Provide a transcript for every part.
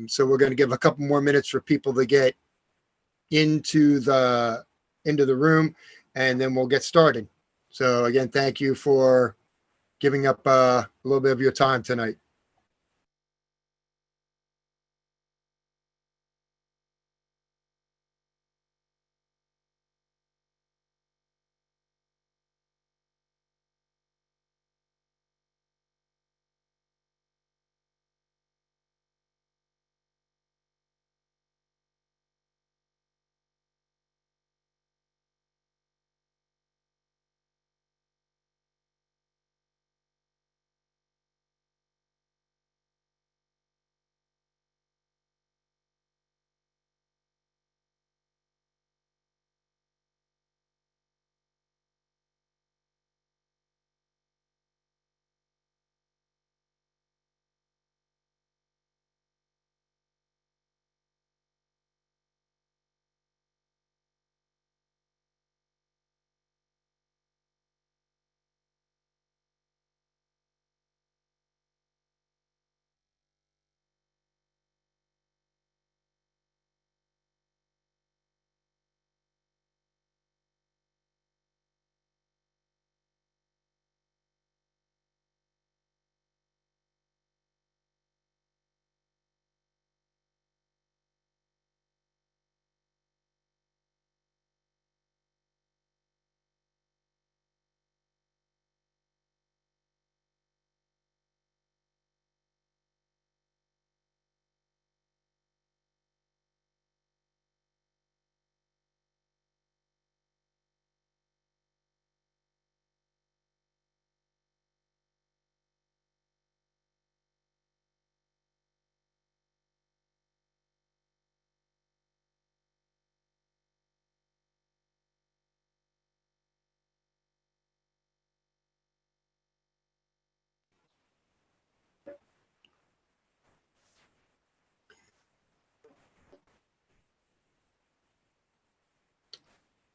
So we're going to give a couple more minutes for people to get into the room, and then we'll get started. So again, thank you for giving up a little bit of your time tonight.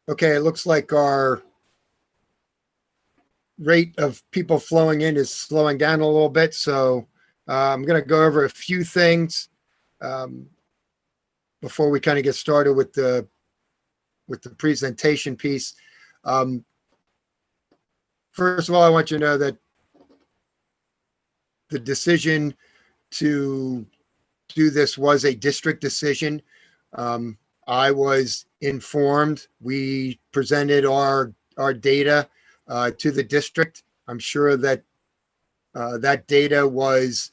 Okay, it looks like our rate of people flowing in is slowing down a little bit. So I'm going to go over a few things before we kind of get started with the presentation piece. First of all, I want you to know that the decision to do this was a district decision. I was informed. We presented our data to the district. I'm sure that that data was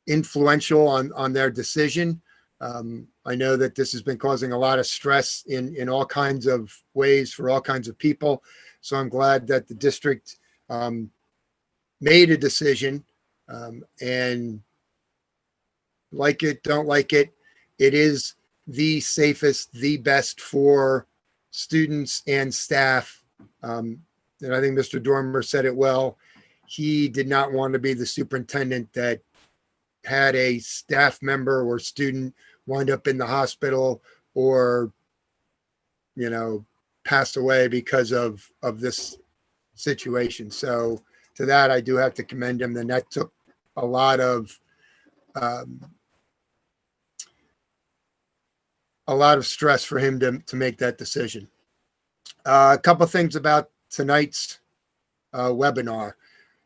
influential on their decision. I know that this has been causing a lot of stress in all kinds of ways for all kinds of people. So I'm glad that the district made a decision, and like it, don't like it, it is the safest, the best for students and staff. And I think Mr. Dormer said it well. He did not want to be the superintendent that had a staff member or student wind up in the hospital or, you know, passed away because of this situation. So to that, I do have to commend him. And that took a lot of stress for him to make that decision. A couple of things about tonight's webinar.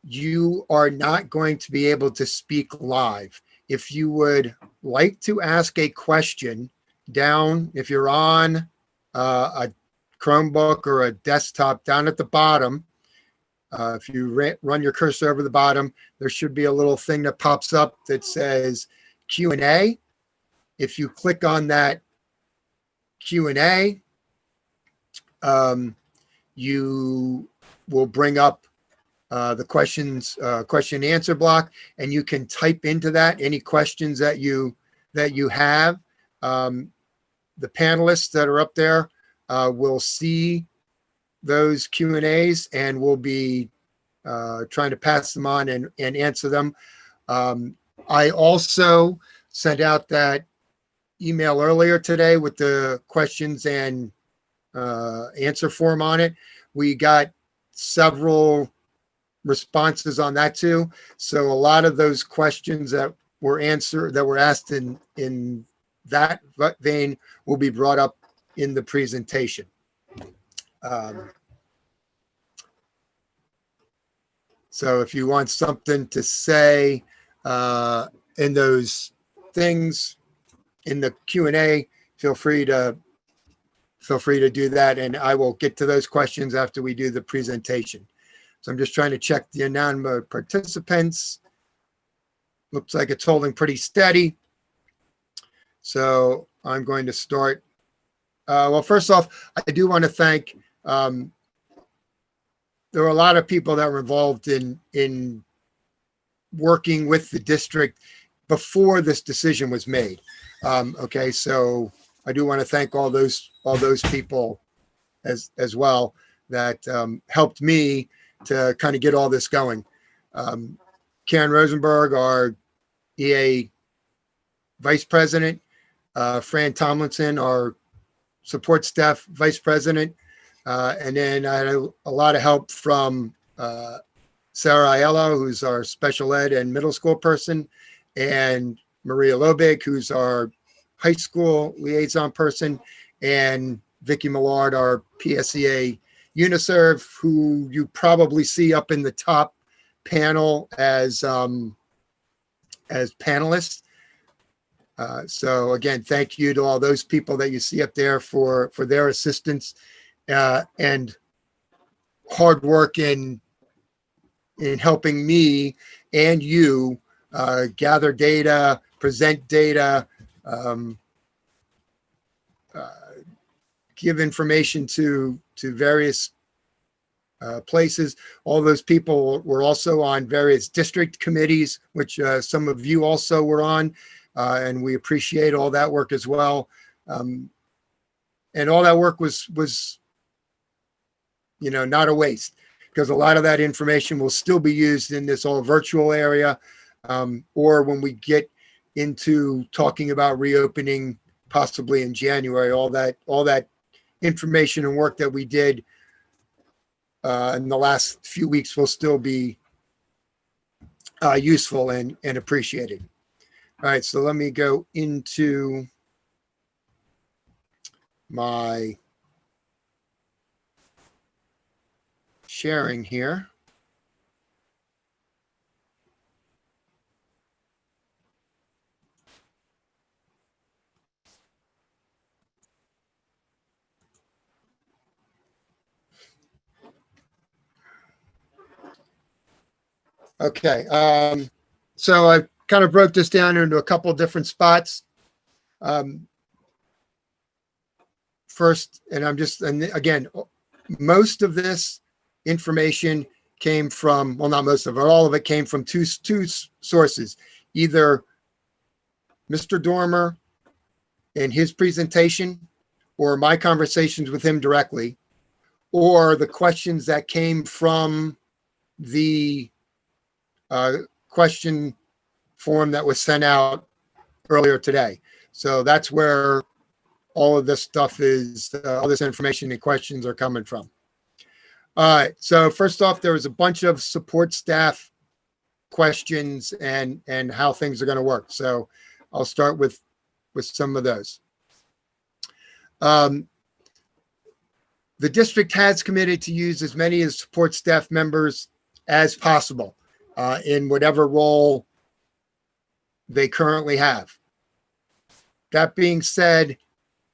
You are not going to be able to speak live. If you would like to ask a question down, if you're on a Chromebook or a desktop, down at the bottom, if you run your cursor over the bottom, there should be a little thing that pops up that says Q&A. If you click on that Q&A, you will bring up the question and answer block, and you can type into that any questions that you have. The panelists that are up there will see those Q&As and will be trying to pass them on and answer them. I also sent out that email earlier today with the questions and answer form on it. We got several responses on that too. So a lot of those questions that were asked in that vein will be brought up in the presentation. So if you want something to say in those things in the Q&A, feel free to do that, and I will get to those questions after we do the presentation. So I'm just trying to check the number of participants. Looks like it's holding pretty steady. So I'm going to start. Well, first off, I do want to thank, there were a lot of people that were involved in working with the district before this decision was made. Okay, so I do want to thank all those people as well that helped me to kind of get all this going. Karen Rosenberg, our EA Vice President, Fran Tomlinson, our support staff Vice President, and then I had a lot of help from Sarah Aiello, who's our special ed and middle school person, and Maria Lobig, who's our high school liaison person, and Vicki Millard, our PSEA UNISERV, who you probably see up in the top panel as panelists. So again, thank you to all those people that you see up there for their assistance and hard work in helping me and you gather data, present data, give information to various places. All those people were also on various district committees, which some of you also were on, and we appreciate all that work as well. And all that work was not a waste, because a lot of that information will still be used in this all virtual area, or when we get into talking about reopening possibly in January. All that information and work that we did in the last few weeks will still be useful and appreciated. All right, so let me go into my sharing here. Okay, so I kind of broke this down into a couple of different spots. First, and again, most of this information came from, well, not most of it, all of it came from two sources, either Mr. Dormer in his presentation or my conversations with him directly, or the questions that came from the question form that was sent out earlier today. So that's where all of this stuff is, all this information and questions are coming from. All right, so first off, there was a bunch of support staff questions and how things are going to work. So I'll start with some of those. The district has committed to use as many as support staff members as possible in whatever role they currently have. That being said,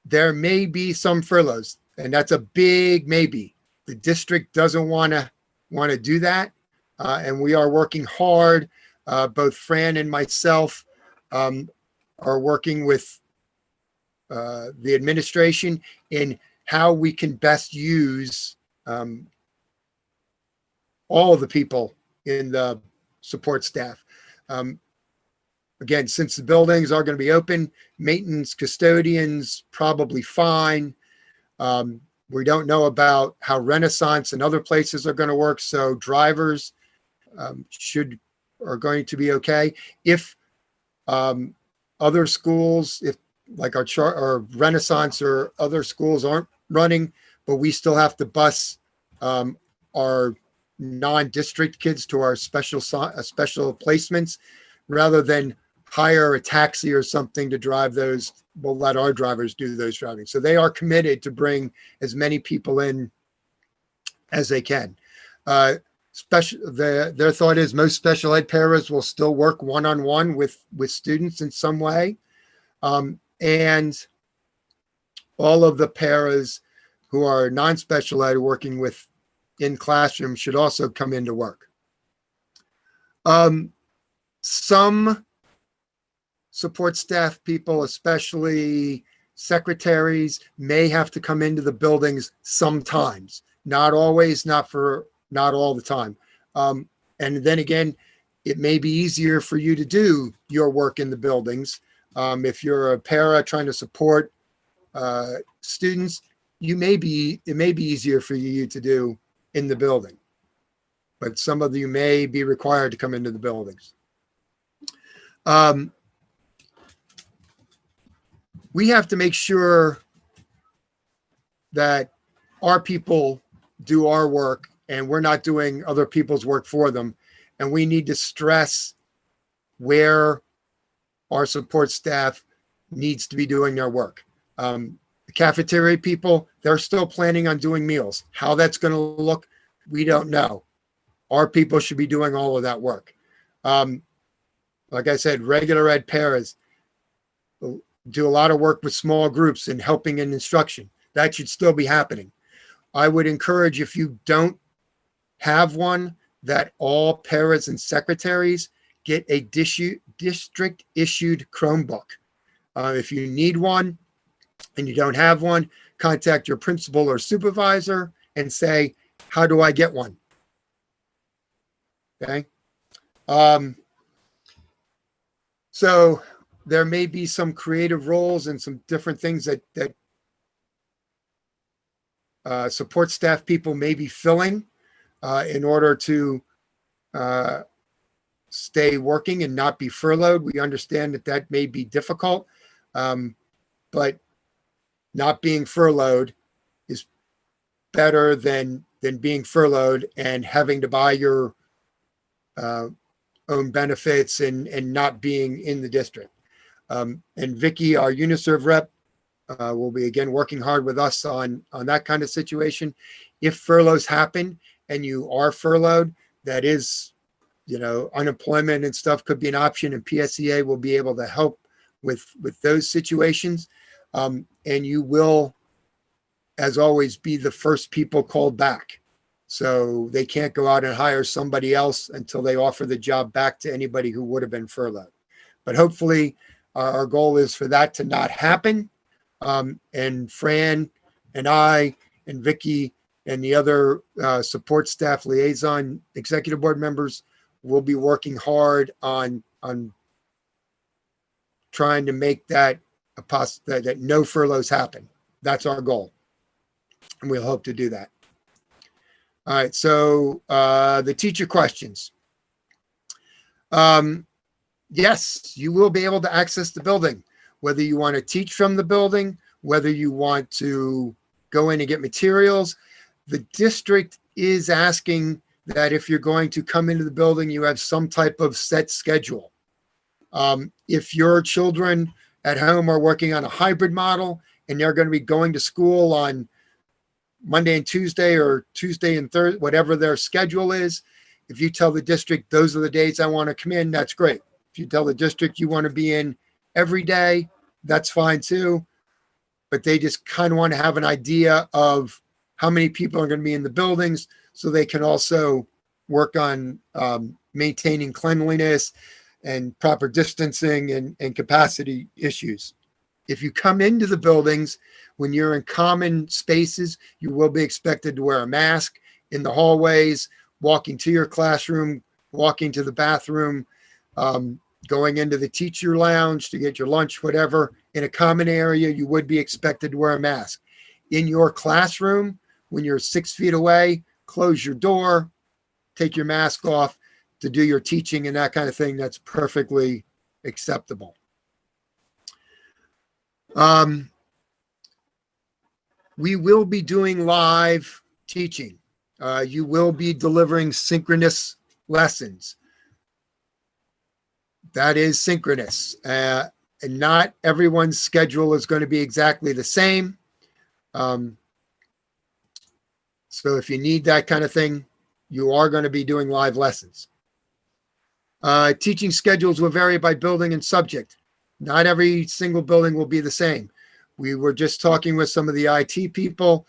there may be some furloughs, and that's a big maybe. The district doesn't want to do that, and we are working hard. Both Fran and myself are working with the administration in how we can best use all of the people in the support staff. Again, since the buildings are going to be open, maintenance, custodians, probably fine. We don't know about how Renaissance and other places are going to work, so drivers are going to be okay. If other schools, if like our Renaissance or other schools aren't running, but we still have to bus our non-district kids to our special placements, rather than hire a taxi or something to drive those. We'll let our drivers do those driving. So they are committed to bring as many people in as they can. Their thought is most special ed paras will still work one-on-one with students in some way. And all of the paras who are non-special ed working with in classroom should also come into work. Some support staff people, especially secretaries, may have to come into the buildings sometimes. Not always, not all the time. And then again, it may be easier for you to do your work in the buildings. If you're a para trying to support students, it may be easier for you to do in the building. But some of you may be required to come into the buildings. We have to make sure that our people do our work and we're not doing other people's work for them. And we need to stress where our support staff needs to be doing their work. The cafeteria people, they're still planning on doing meals. How that's going to look, we don't know. Our people should be doing all of that work. Like I said, regular ed paras do a lot of work with small groups and helping in instruction. That should still be happening. I would encourage, if you don't have one, that all paras and secretaries get a district issued Chromebook. If you need one and you don't have one, contact your principal or supervisor and say, how do I get one? Okay. So there may be some creative roles and some different things that support staff people may be filling in order to stay working and not be furloughed. We understand that may be difficult, but not being furloughed is better than being furloughed and having to buy your own benefits and not being in the district. And Vicki, our UNISERV rep, will be again working hard with us on that kind of situation. If furloughs happen and you are furloughed, that is, unemployment and stuff could be an option, and PSEA will be able to help with those situations. And you will, as always, be the first people called back. So they can't go out and hire somebody else until they offer the job back to anybody who would have been furloughed. But hopefully our goal is for that to not happen. And Fran and I and Vicki and the other support staff liaison executive board members will be working hard on trying to make that that no furloughs happen. That's our goal. And we'll hope to do that. All right, so the teacher questions. Yes, you will be able to access the building, whether you want to teach from the building, whether you want to go in and get materials. The district is asking that if you're going to come into the building, you have some type of set schedule. If your children at home are working on a hybrid model and they're going to be going to school on Monday and Tuesday or Tuesday and Thursday, whatever their schedule is, if you tell the district those are the days I want to come in, that's great. If you tell the district you want to be in every day, that's fine too. But they just kind of want to have an idea of how many people are going to be in the buildings so they can also work on maintaining cleanliness and proper distancing and capacity issues. If you come into the buildings, when you're in common spaces, you will be expected to wear a mask in the hallways, walking to your classroom, walking to the bathroom, going into the teacher lounge to get your lunch, whatever. In a common area, you would be expected to wear a mask. In your classroom, when you're 6 feet away, close your door, take your mask off to do your teaching and that kind of thing. That's perfectly acceptable. We will be doing live teaching. You will be delivering synchronous lessons. that is synchronous. And not everyone's schedule is going to be exactly the same. So if you need that kind of thing, you are going to be doing live lessons. Teaching schedules will vary by building and subject. Not every single building will be the same. We were just talking with some of the IT people.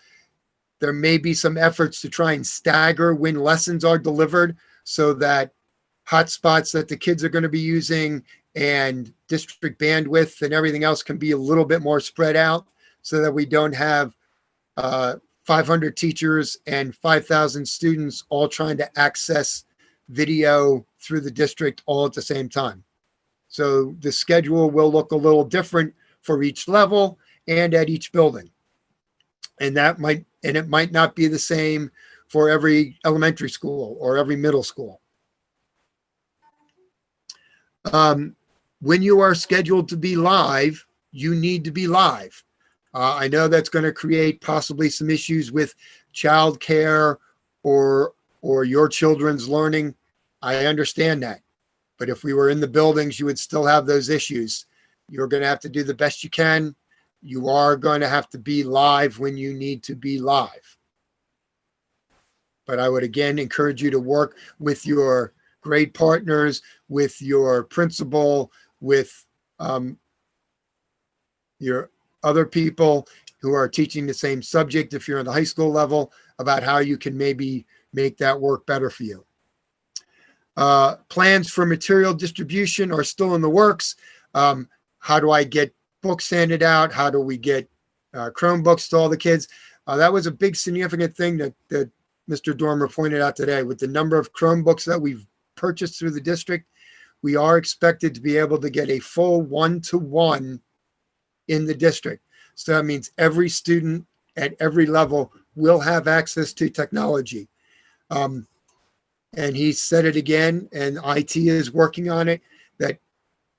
There may be some efforts to try and stagger when lessons are delivered so that hotspots that the kids are going to be using and district bandwidth and everything else can be a little bit more spread out so that we don't have 500 teachers and 5,000 students all trying to access video through the district all at the same time. So the schedule will look a little different for each level and at each building. And it might not be the same for every elementary school or every middle school. When you are scheduled to be live, you need to be live. I know that's going to create possibly some issues with childcare or your children's learning. I understand that. But if we were in the buildings, you would still have those issues. You're going to have to do the best you can. You are going to have to be live when you need to be live. But I would again encourage you to work with your grade partners, with your principal, with your other people who are teaching the same subject if you're in the high school level about how you can maybe make that work better for you. Plans for material distribution are still in the works. How do I get books handed out? How do we get Chromebooks to all the kids? That was a big significant thing that Mr. Dormer pointed out today. With the number of Chromebooks that we've purchased through the district, we are expected to be able to get a full one-to-one in the district. So that means every student at every level will have access to technology. And he said it again, and IT is working on it, that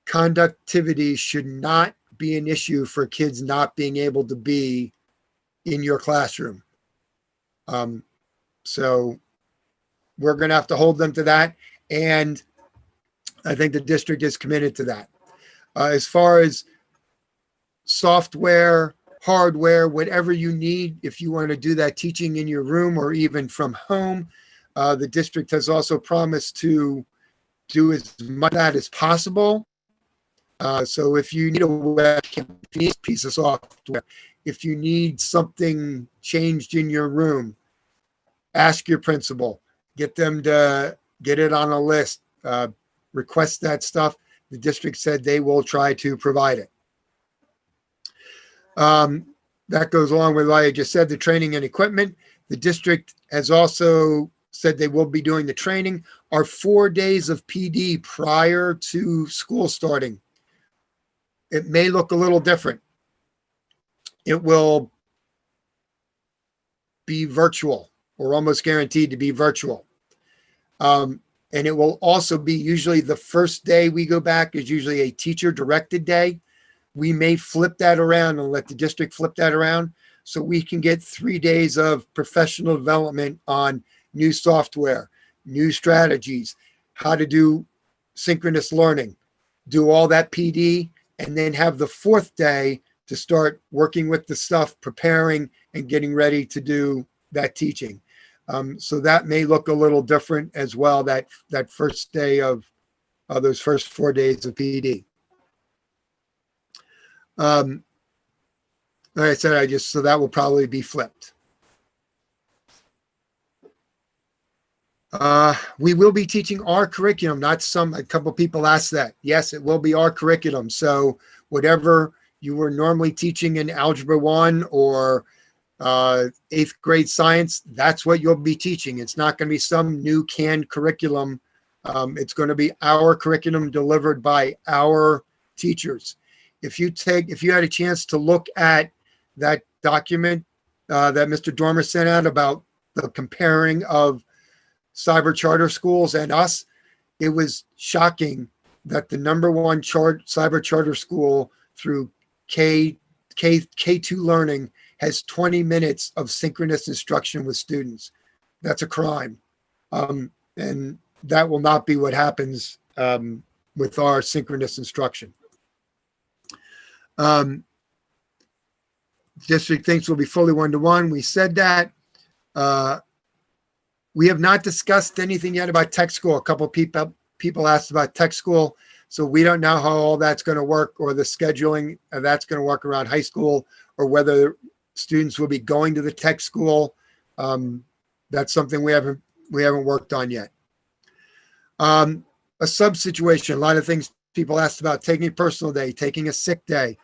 conductivity should not be an issue for kids not being able to be in your classroom. So we're going to have to hold them to that. And I think the district is committed to that. As far as software, hardware, whatever you need, if you want to do that teaching in your room or even from home, the district has also promised to do as much of that as possible. So if you need a webcam, if you need a piece of software, if you need something changed in your room, ask your principal, get them to get it on a list, request that stuff. The district said they will try to provide it. That goes along with what I just said, the training and equipment. The district has also said they will be doing the training. Our 4 days of PD prior to school starting, it may look a little different. It will be virtual, or almost guaranteed to be virtual. And it will also be usually the first day we go back is usually a teacher directed day. We may flip that around and let the district flip that around so we can get 3 days of professional development on new software, new strategies, how to do synchronous learning, do all that PD, and then have the 4th day to start working with the stuff, preparing and getting ready to do that teaching. So that may look a little different as well, that first day of those first 4 days of PD. Like I said, so that will probably be flipped. We will be teaching our curriculum, not a couple people asked that. Yes, it will be our curriculum. So whatever you were normally teaching in Algebra 1 or 8th grade science, that's what you'll be teaching. It's not going to be some new canned curriculum. It's going to be our curriculum delivered by our teachers. If you had a chance to look at that document that Mr. Dormer sent out about the comparing of cyber charter schools and us, it was shocking that the #1 cyber charter school through K2 learning has 20 minutes of synchronous instruction with students. That's a crime. And that will not be what happens with our synchronous instruction. District thinks will be fully one-to-one. We said that. We have not discussed anything yet about tech school. A couple of people asked about tech school. So we don't know how all that's going to work, or the scheduling of that's going to work around high school, or whether students will be going to the tech school. That's something we haven't worked on yet. A sub situation, a lot of things people asked about: taking a personal day, taking a sick day.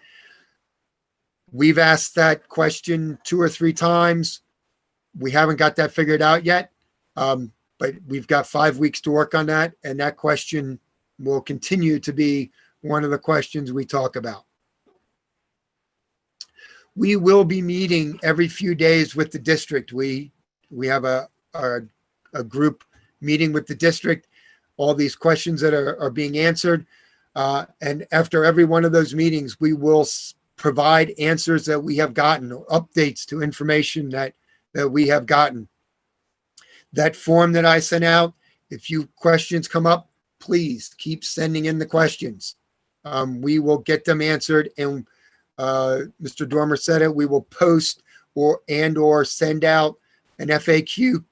We've asked that question 2 or 3 times. We haven't got that figured out yet, but we've got 5 weeks to work on that, and that question will continue to be one of the questions we talk about. We will be meeting every few days with the district. We have a group meeting with the district, all these questions that are being answered. And after every one of those meetings, we will provide answers that we have gotten, or updates to information that we have gotten. That form that I sent out, if you questions come up, please keep sending in the questions. We will get them answered, and Mr. Dormer said it, we will post or send out an FAQ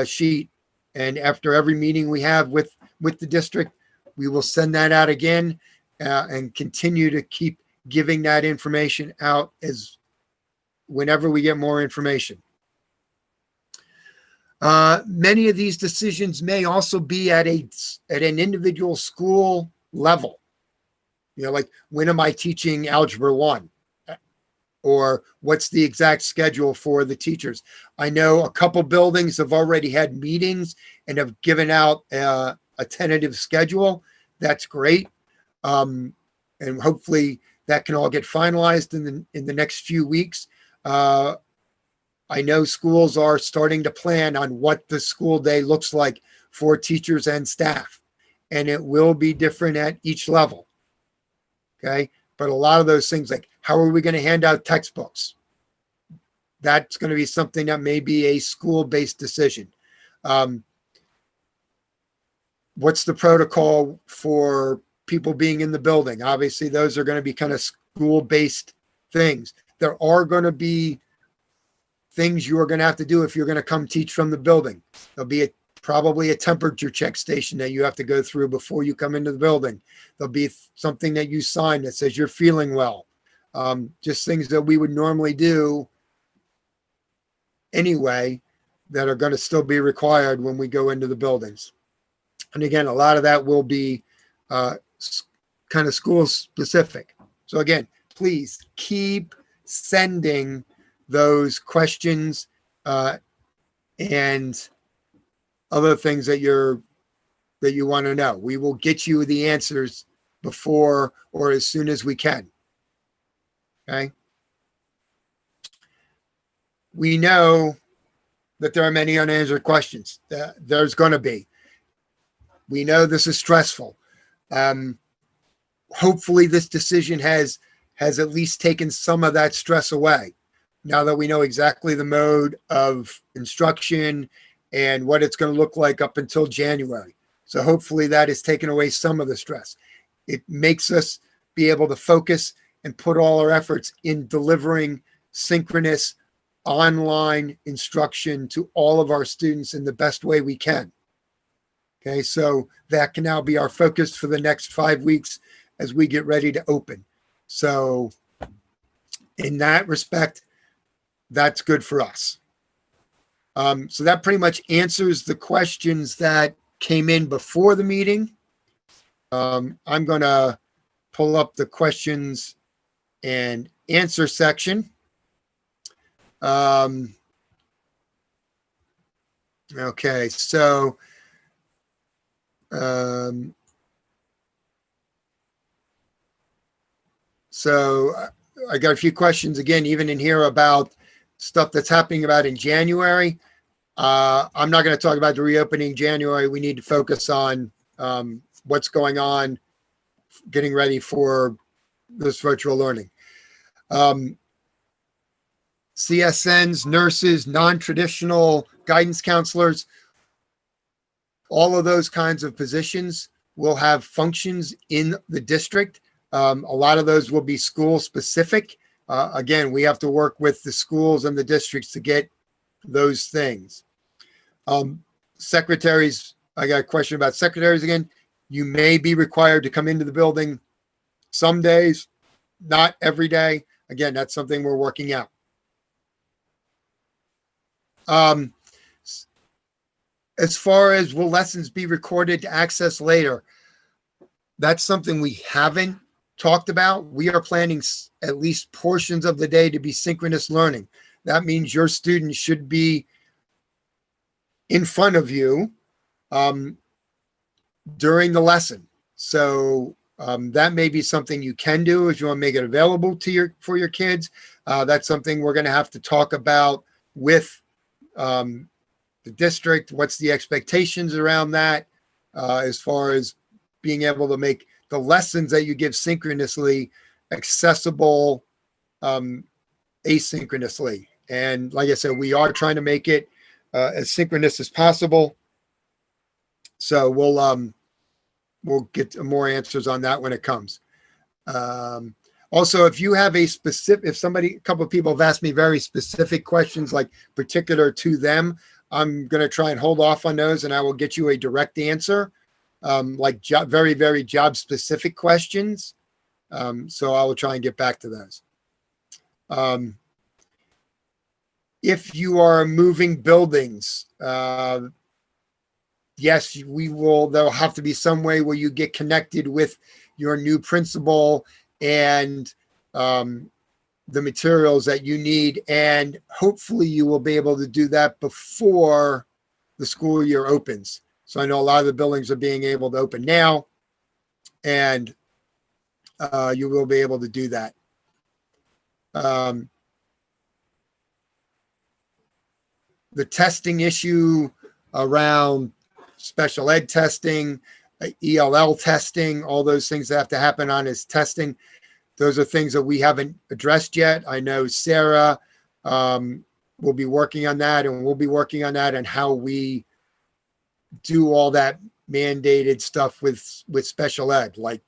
sheet. And after every meeting we have with the district, we will send that out again and continue to keep giving that information out as whenever we get more information. Many of these decisions may also be at an individual school level. You know, like, when am I teaching Algebra 1? Or what's the exact schedule for the teachers? I know a couple buildings have already had meetings and have given out a tentative schedule. That's great. And hopefully that can all get finalized in the next few weeks. I know schools are starting to plan on what the school day looks like for teachers and staff, and it will be different at each level. Okay. But a lot of those things, like, how are we going to hand out textbooks? That's going to be something that may be a school-based decision. What's the protocol for people being in the building? Obviously, those are going to be kind of school-based things. There are going to be things you are going to have to do if you're going to come teach from the building. There'll be probably a temperature check station that you have to go through before you come into the building. There'll be something that you sign that says you're feeling well. Just things that we would normally do anyway that are going to still be required when we go into the buildings. And again, a lot of that will be kind of school specific. So again, please keep sending those questions and other things that you want to know. We will get you the answers before or as soon as we can. Okay. We know that there are many unanswered questions. There's going to be. We know this is stressful. Hopefully this decision has at least taken some of that stress away. Now that we know exactly the mode of instruction and what it's going to look like up until January. So hopefully that has taken away some of the stress. It makes us be able to focus and put all our efforts in delivering synchronous online instruction to all of our students in the best way we can. Okay, so that can now be our focus for the next 5 weeks as we get ready to open. So in that respect, that's good for us. So that pretty much answers the questions that came in before the meeting. I'm going to pull up the questions and answer section. Okay, so I got a few questions again, even in here, about stuff that's happening about in January. I'm not going to talk about the reopening January. We need to focus on what's going on, getting ready for this virtual learning. CSNs, nurses, non-traditional guidance counselors, all of those kinds of positions will have functions in the district. A lot of those will be school specific. Again, we have to work with the schools and the districts to get those things. Secretaries, I got a question about secretaries again. You may be required to come into the building some days, not every day. Again, that's something we're working out. As far as will lessons be recorded to access later, that's something we haven't talked about. We are planning at least portions of the day to be synchronous learning. That means your student should be in front of you during the lesson. So that may be something you can do if you want to make it available to for your kids. That's something we're going to have to talk about with the district. What's the expectations around that as far as being able to make the lessons that you give synchronously accessible asynchronously. And like I said, we are trying to make it as synchronous as possible. So we'll get more answers on that when it comes. Also, if you have a couple of people have asked me very specific questions, like particular to them, I'm going to try and hold off on those, and I will get you a direct answer, like very, very job specific questions. So I will try and get back to those. If you are moving buildings, yes, we will. There'll have to be some way where you get connected with your new principal and the materials that you need. And hopefully you will be able to do that before the school year opens. So I know a lot of the buildings are being able to open now, and you will be able to do that. The testing issue around special ed testing, ELL testing, all those things that have to happen on his testing. Those are things that we haven't addressed yet. I know Sarah will be working on that, and we'll be working on that and how we do all that mandated stuff with special ed, like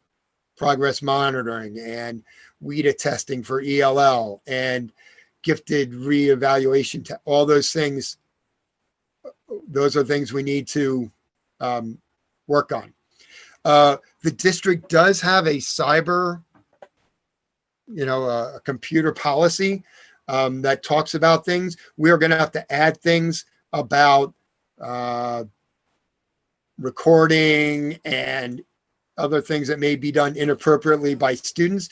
progress monitoring and WIDA testing for ELL and gifted reevaluation, all those things. Those are things we need to work on. The district does have a cyber, a computer policy that talks about things. We are going to have to add things about recording and other things that may be done inappropriately by students.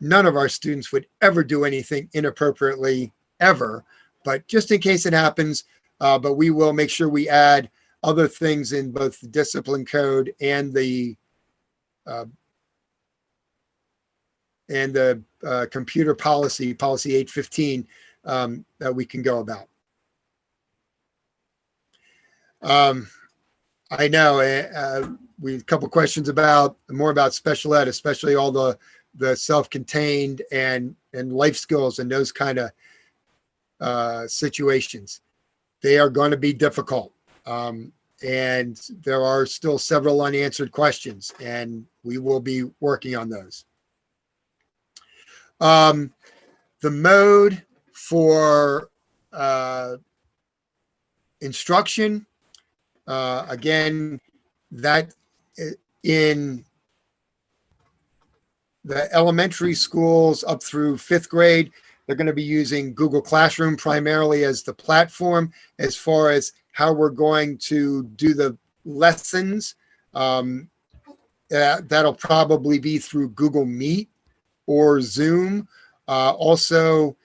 None of our students would ever do anything inappropriately ever, but just in case it happens, but we will make sure we add other things in both the discipline code and the computer policy 815 that we can go about. I know we have a couple questions more about special ed, especially all the self-contained and life skills and those kind of situations. They are going to be difficult. And there are still several unanswered questions, and we will be working on those. The mode for instruction, again, that in the elementary schools up through 5th grade, they're going to be using Google Classroom primarily as the platform. As far as how we're going to do the lessons, that'll probably be through Google Meet or Zoom. Also,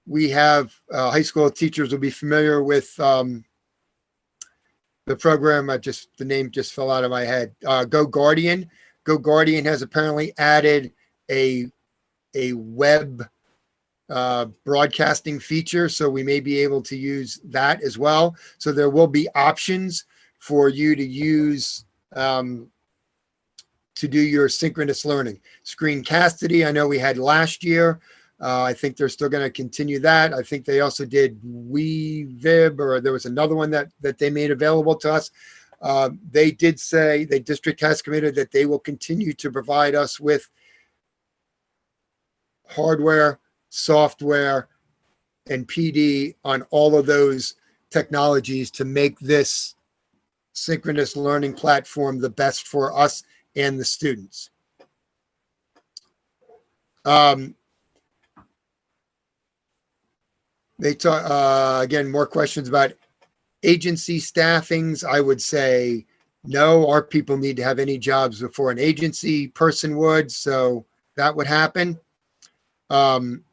we have high school teachers will be familiar with the program. The name just fell out of my head. Go Guardian. Go Guardian has apparently added a web broadcasting feature, so we may be able to use that as well. So there will be options for you to use to do your synchronous learning. Screencastity, I know we had last year. I think they're still going to continue that. I think they also did WeVib, or there was another one that they made available to us. They did say the district has committed that they will continue to provide us with hardware, software, and PD on all of those technologies to make this synchronous learning platform the best for us and the students. They talk again, more questions about agency staffings. I would say no, our people need to have any jobs before an agency person would, so that would happen. I'm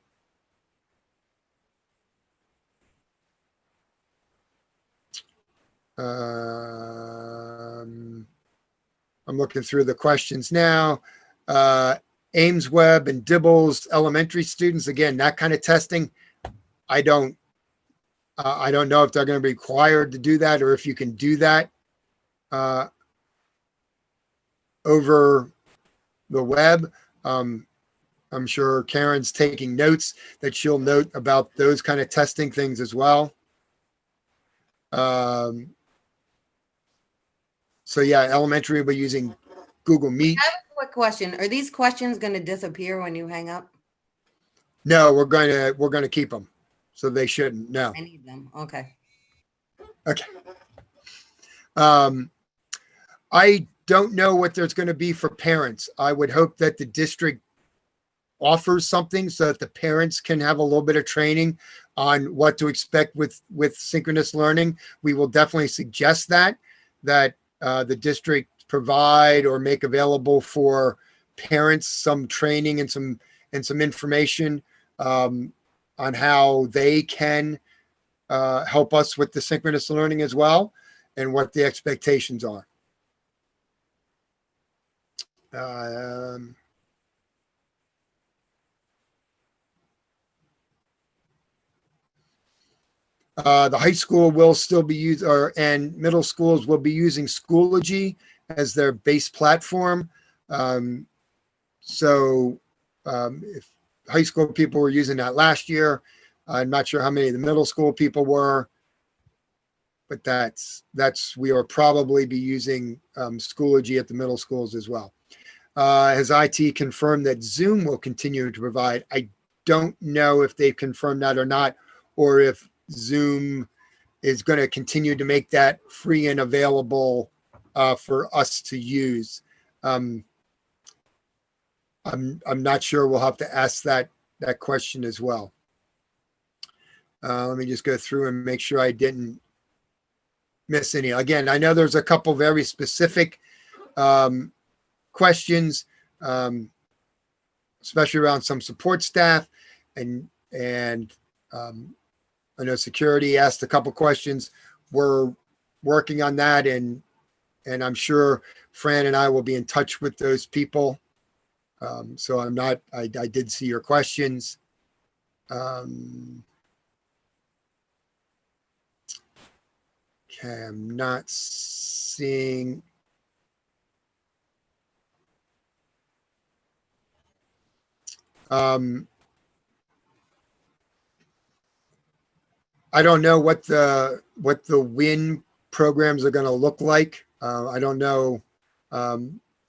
looking through the questions now. Ames Web and Dibbles elementary students, again, that kind of testing. I don't know if they're going to be required to do that or if you can do that over the web. I'm sure Karen's taking notes that she'll note about those kind of testing things as well. So yeah, elementary will be using Google Meet. I have a quick question. Are these questions going to disappear when you hang up? No, we're going to keep them. So they shouldn't. No. I need them. Okay. Okay. I don't know what there's going to be for parents. I would hope that the district offers something so that the parents can have a little bit of training on what to expect with synchronous learning. We will definitely suggest that the district provide or make available for parents some training and some information on how they can help us with the synchronous learning as well, and what the expectations are. The high school will still be used, and middle schools will be using Schoology as their base platform. So if high school people were using that last year, I'm not sure how many of the middle school people were, but we will probably be using Schoology at the middle schools as well. Has IT confirmed that Zoom will continue to provide? I don't know if they've confirmed that or not, or if Zoom is going to continue to make that free and available for us to use. I'm not sure. We'll have to ask that question as well. Let me just go through and make sure I didn't miss any. Again, I know there's a couple very specific questions, especially around some support staff, and I know security asked a couple questions. We're working on that, and I'm sure Fran and I will be in touch with those people. So I did see your questions. Okay, I'm not seeing. I don't know what the WIN programs are going to look like. I don't know,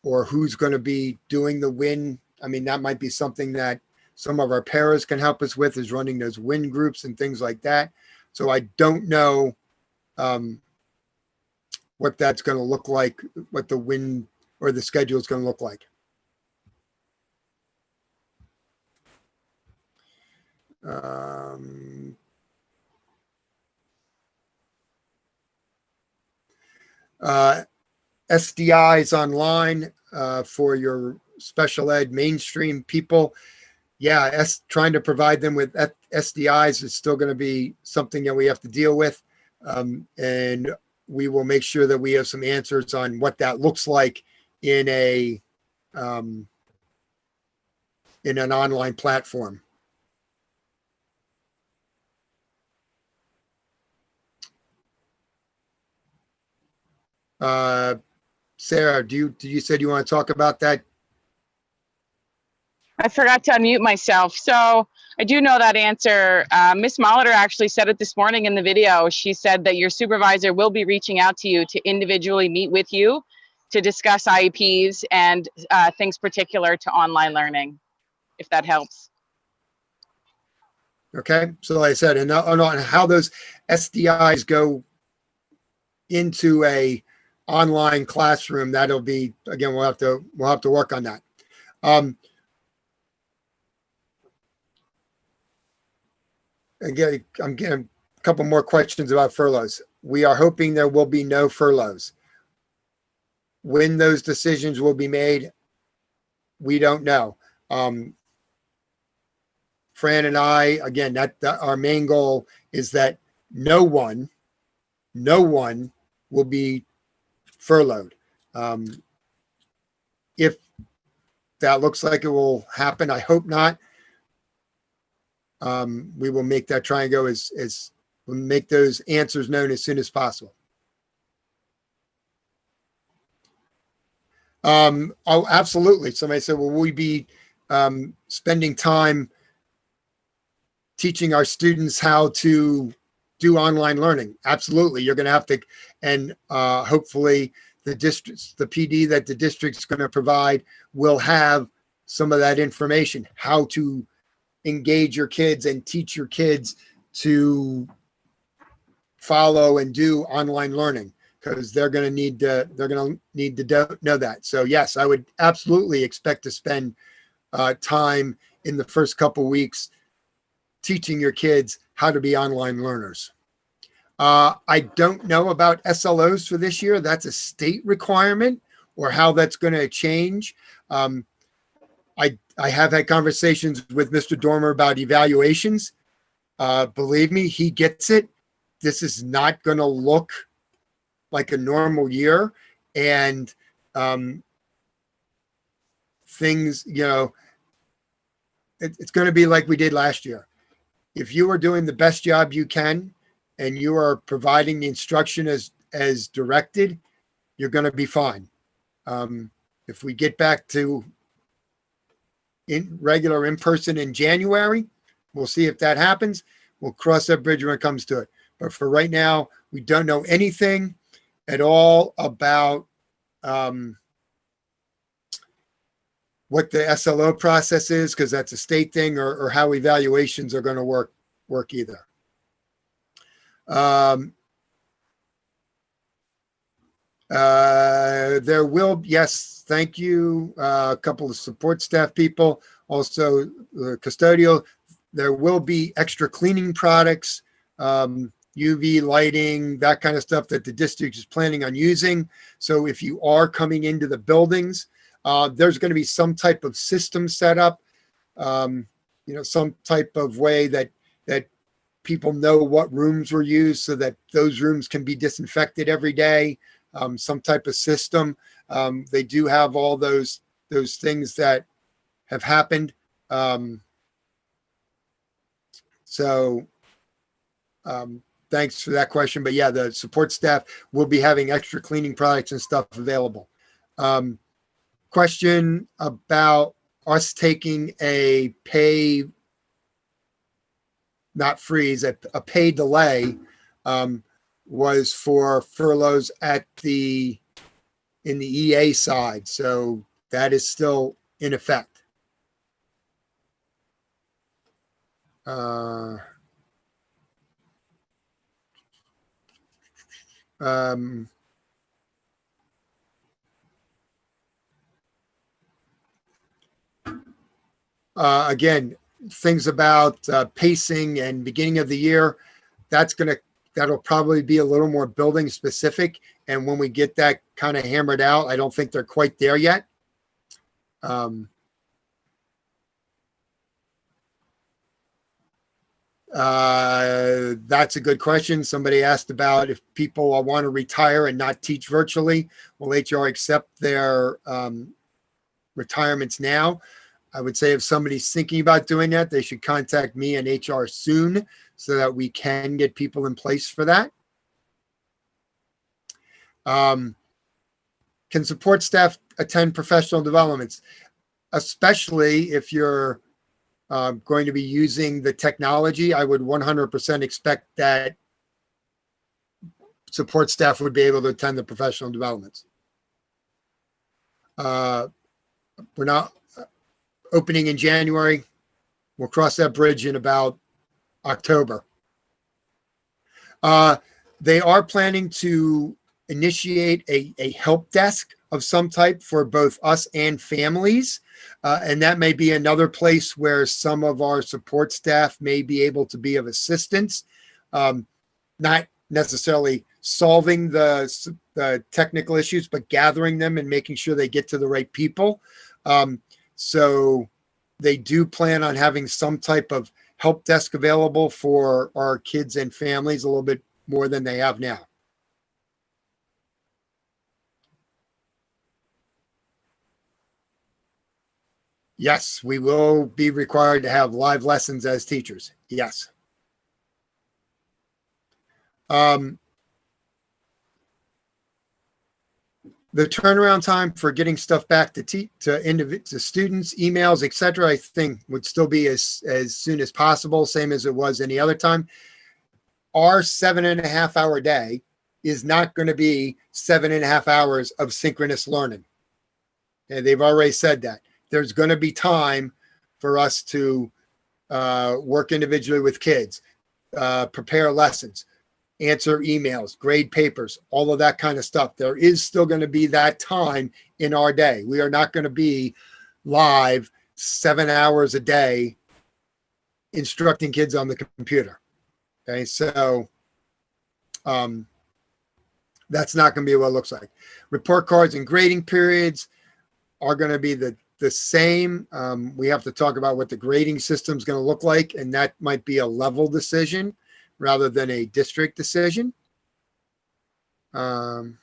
or who's going to be doing the WIN. I mean, that might be something that some of our paras can help us with, is running those WIN groups and things like that. So I don't know what that's going to look like, what the WIN or the schedule is going to look like. SDIs online for your special ed mainstream people. Yeah, trying to provide them with SDIs is still going to be something that we have to deal with. And we will make sure that we have some answers on what that looks like in an online platform. Sarah, you said you want to talk about that? I forgot to unmute myself. So I do know that answer. Miss Molitor actually said it this morning in the video. She said that your supervisor will be reaching out to you to individually meet with you to discuss IEPs and things particular to online learning, if that helps. Okay, so like I said, and on how those SDIs go into a online classroom, that'll be, again, we'll have to work on that. Again, I'm getting a couple more questions about furloughs. We are hoping there will be no furloughs. When those decisions will be made, we don't know. Fran and I, again, that our main goal is that no one will be furloughed. If that looks like it will happen, I hope not. We will make that try and go as we'll make those answers known as soon as possible. Oh, absolutely. Somebody said, will we be spending time teaching our students how to do online learning? Absolutely. You're going to have to, and hopefully the districts, the PD that the district's going to provide will have some of that information, how to engage your kids and teach your kids to follow and do online learning, because they're going to need to know that. So yes, I would absolutely expect to spend time in the first couple weeks teaching your kids how to be online learners. I don't know about SLOs for this year. That's a state requirement, or how that's going to change. I have had conversations with Mr. Dormer about evaluations. Believe me, he gets it. This is not going to look like a normal year, and things, it's going to be like we did last year. If you are doing the best job you can and you are providing the instruction as directed, you're going to be fine. If we get back to regular in-person in January, we'll see if that happens. We'll cross that bridge when it comes to it. But for right now, we don't know anything at all about what the SLO process is, because that's a state thing, or how evaluations are going to work either. There will, yes, thank you. A couple of support staff people, also custodial. There will be extra cleaning products, UV lighting, that kind of stuff that the district is planning on using. So if you are coming into the buildings, there's going to be some type of system set up, some type of way that people know what rooms were used, so that those rooms can be disinfected every day. Some type of system. They do have all those things that have happened. Thanks for that question. But yeah, the support staff will be having extra cleaning products and stuff available. Question about us taking a pay, not freeze, a pay delay, was for furloughs in the EA side. So that is still in effect. Again, things about pacing and beginning of the year, that'll probably be a little more building specific. And when we get that kind of hammered out, I don't think they're quite there yet. That's a good question. Somebody asked about if people want to retire and not teach virtually. Will HR accept their retirements now? I would say if somebody's thinking about doing that, they should contact me and HR soon, so that we can get people in place for that. Can support staff attend professional developments? especially if you're going to be using the technology, I would 100% expect that support staff would be able to attend the professional developments. We're not opening in January. We'll cross that bridge in about October. They are planning to initiate a help desk of some type for both us and families. And that may be another place where some of our support staff may be able to be of assistance, not necessarily solving the technical issues, but gathering them and making sure they get to the right people. So they do plan on having some type of help desk available for our kids and families a little bit more than they have now. Yes, we will be required to have live lessons as teachers. Yes. The turnaround time for getting stuff back to students, emails, etc., I think would still be as soon as possible, same as it was any other time. Our 7.5 hour day is not going to be 7.5 hours of synchronous learning. And they've already said that. There's going to be time for us to work individually with kids, prepare lessons, answer emails, grade papers, all of that kind of stuff. There is still going to be that time in our day. We are not going to be live 7 hours a day instructing kids on the computer. Okay, so that's not going to be what it looks like. Report cards and grading periods are going to be the same. We have to talk about what the grading system is going to look like, and that might be a level decision rather than a district decision. The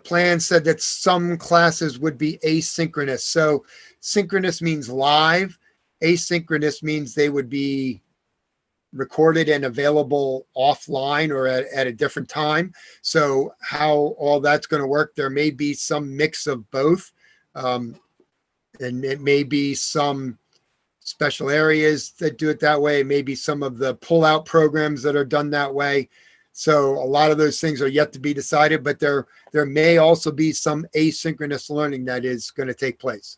plan said that some classes would be asynchronous. So synchronous means live. Asynchronous means they would be recorded and available offline or at a different time. So how all that's going to work, there may be some mix of both. And it may be some special areas that do it that way. It may be some of the pull-out programs that are done that way. So a lot of those things are yet to be decided, but there may also be some asynchronous learning that is going to take place.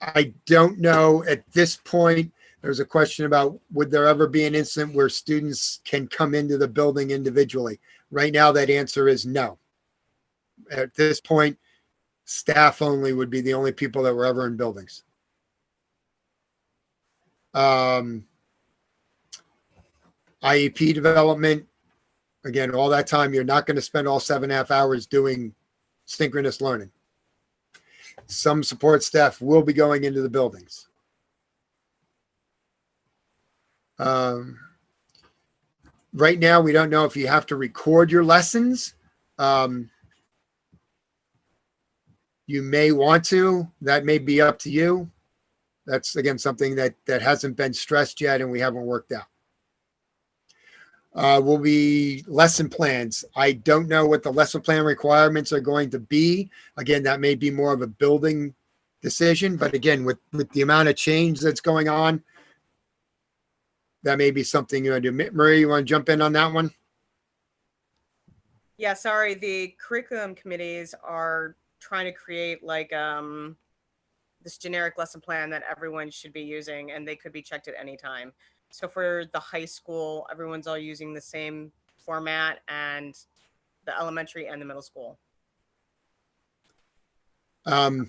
I don't know at this point. There's a question about would there ever be an incident where students can come into the building individually? Right now, that answer is no. At this point, staff only would be the only people that were ever in buildings. IEP development, again, all that time, you're not going to spend all 7.5 hours doing synchronous learning. Some support staff will be going into the buildings. Right now, we don't know if you have to record your lessons. You may want to. That may be up to you. That's, again, something that hasn't been stressed yet and we haven't worked out. Will be lesson plans. I don't know what the lesson plan requirements are going to be. Again, that may be more of a building decision, but again, with the amount of change that's going on, that may be something you want to do. Marie, you want to jump in on that one? Yeah, sorry. The curriculum committees are trying to create like this generic lesson plan that everyone should be using, and they could be checked at any time. So for the high school, everyone's all using the same format, and the elementary and the middle school. And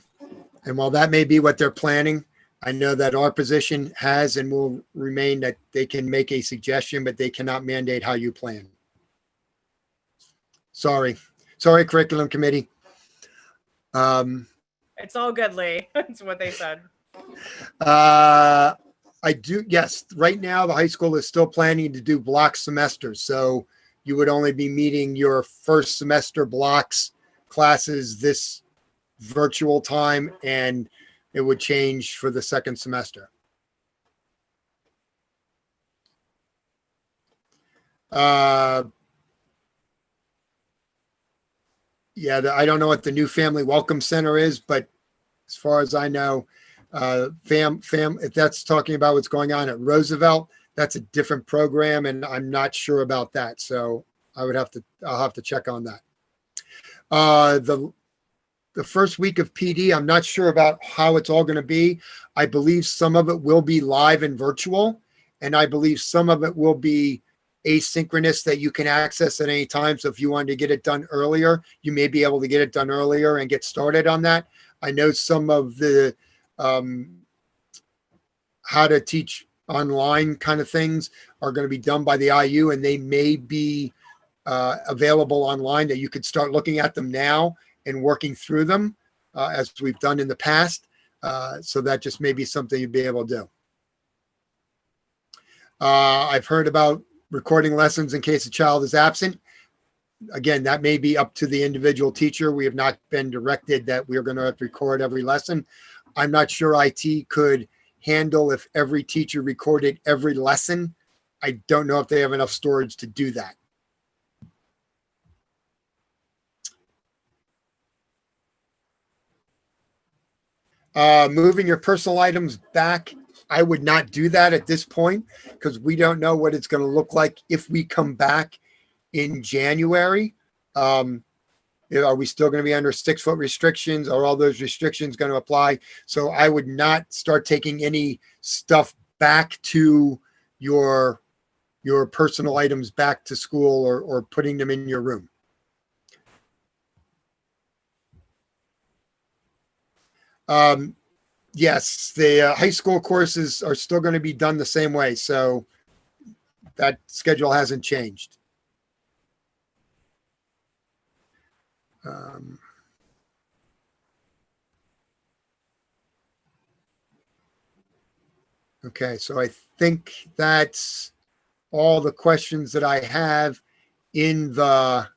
while that may be what they're planning, I know that our position has and will remain that they can make a suggestion, but they cannot mandate how you plan. Sorry, curriculum committee. It's all good, Lee. That's what they said. I do, yes. Right now, the high school is still planning to do block semesters. So you would only be meeting your first semester blocks classes this virtual time, and it would change for the second semester. Yeah, I don't know what the new Family Welcome Center is, but as far as I know, if that's talking about what's going on at Roosevelt, that's a different program, and I'm not sure about that. So I'll have to check on that. The first week of PD, I'm not sure about how it's all going to be. I believe some of it will be live and virtual, and I believe some of it will be asynchronous that you can access at any time. So if you wanted to get it done earlier, you may be able to get it done earlier and get started on that. I know some of the how to teach online kind of things are going to be done by the IU, and they may be available online that you could start looking at them now and working through them as we've done in the past. So that just may be something you'd be able to do. I've heard about recording lessons in case a child is absent. Again, that may be up to the individual teacher. We have not been directed that we're going to record every lesson. I'm not sure IT could handle if every teacher recorded every lesson. I don't know if they have enough storage to do that. Moving your personal items back, I would not do that at this point because we don't know what it's going to look like if we come back in January. Are we still going to be under 6-foot restrictions? Are all those restrictions going to apply? So I would not start taking any stuff back to your personal items back to school or putting them in your room. Yes, the high school courses are still going to be done the same way. So that schedule hasn't changed. Okay, so I think that's all the questions that I have in the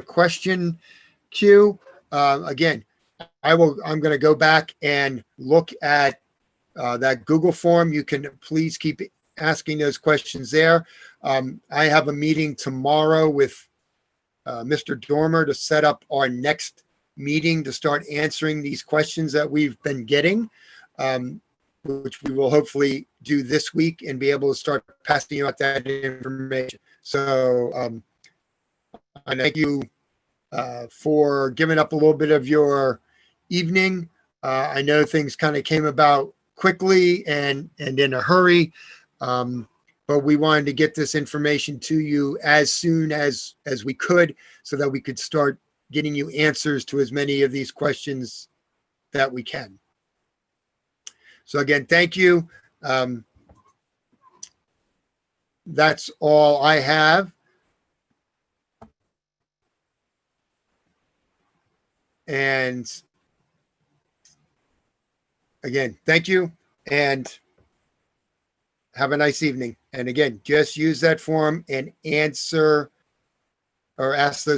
question queue. Again, I'm going to go back and look at that Google form. You can please keep asking those questions there. I have a meeting tomorrow with Mr. Dormer to set up our next meeting to start answering these questions that we've been getting, which we will hopefully do this week and be able to start passing out that information. So I thank you for giving up a little bit of your evening. I know things kind of came about quickly and in a hurry, but we wanted to get this information to you as soon as we could so that we could start getting you answers to as many of these questions that we can. So again, thank you. That's all I have. And again, thank you and have a nice evening. And again, just use that form and answer or ask those